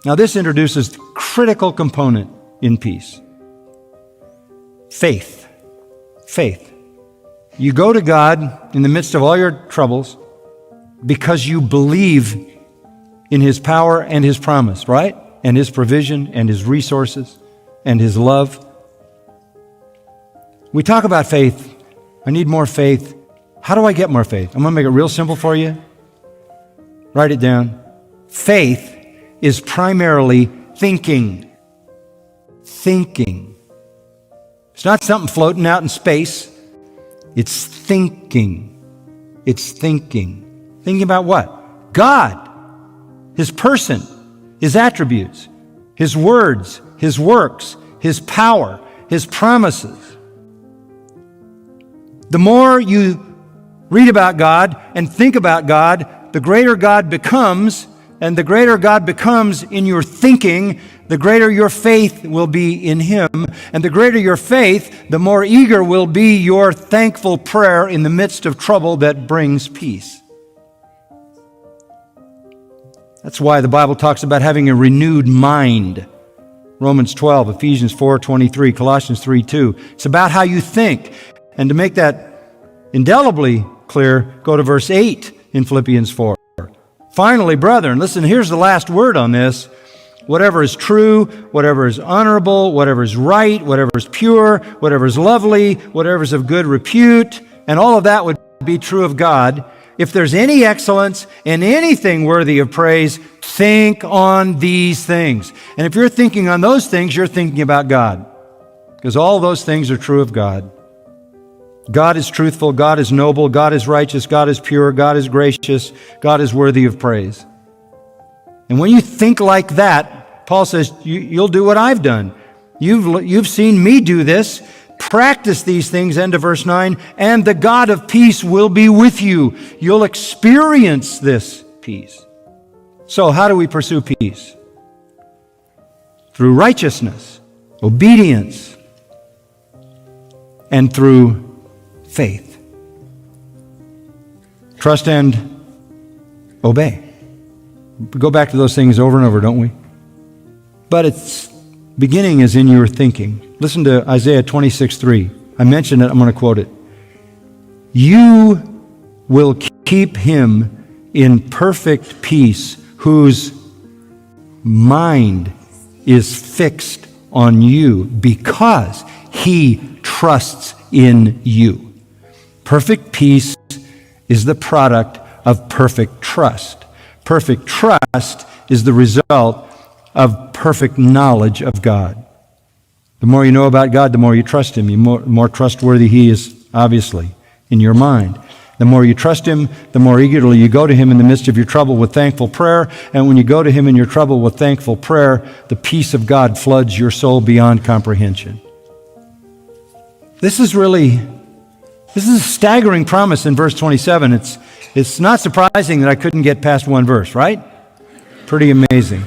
Now this introduces the critical component in peace. Faith. Faith. You go to God in the midst of all your troubles because you believe in His power and His promise, right? And His provision and His resources and His love. We talk about faith. I need more faith. How do I get more faith? I'm going to make it real simple for you. Write it down. Faith is primarily thinking. Thinking. It's not something floating out in space. It's thinking. It's thinking. Thinking about what? God, His person, His attributes, His words, His works, His power, His promises. The more you read about God and think about God, the greater God becomes, and the greater God becomes in your thinking, the greater your faith will be in Him. And the greater your faith, the more eager will be your thankful prayer in the midst of trouble that brings peace. That's why the Bible talks about having a renewed mind. Romans 12, Ephesians 4:23, Colossians 3:2. It's about how you think. And to make that indelibly clear, go to verse 8 in Philippians 4. Finally, brethren, listen, here's the last word on this. Whatever is true, whatever is honorable, whatever is right, whatever is pure, whatever is lovely, whatever is of good repute, and all of that would be true of God. If there's any excellence and anything worthy of praise, think on these things. And if you're thinking on those things, you're thinking about God. Because all those things are true of God. God is truthful, God is noble, God is righteous, God is pure, God is gracious, God is worthy of praise. And when you think like that, Paul says, you'll do what I've done. You've seen me do this. Practice these things, end of verse 9, and the God of peace will be with you. You'll experience this peace. So how do we pursue peace? Through righteousness, obedience, and through faith. Trust and obey. We go back to those things over and over, don't we? But its beginning is in your thinking. Listen to Isaiah 26:3. I mentioned it, I'm going to quote it. You will keep him in perfect peace whose mind is fixed on you because he trusts in you. Perfect peace is the product of perfect trust. Perfect trust is the result of perfect knowledge of God. The more you know about God, the more you trust Him. The more trustworthy He is, obviously, in your mind. The more you trust Him, the more eagerly you go to Him in the midst of your trouble with thankful prayer. And when you go to Him in your trouble with thankful prayer, the peace of God floods your soul beyond comprehension. This is a staggering promise in verse 27. It's not surprising that I couldn't get past one verse, right? Pretty amazing.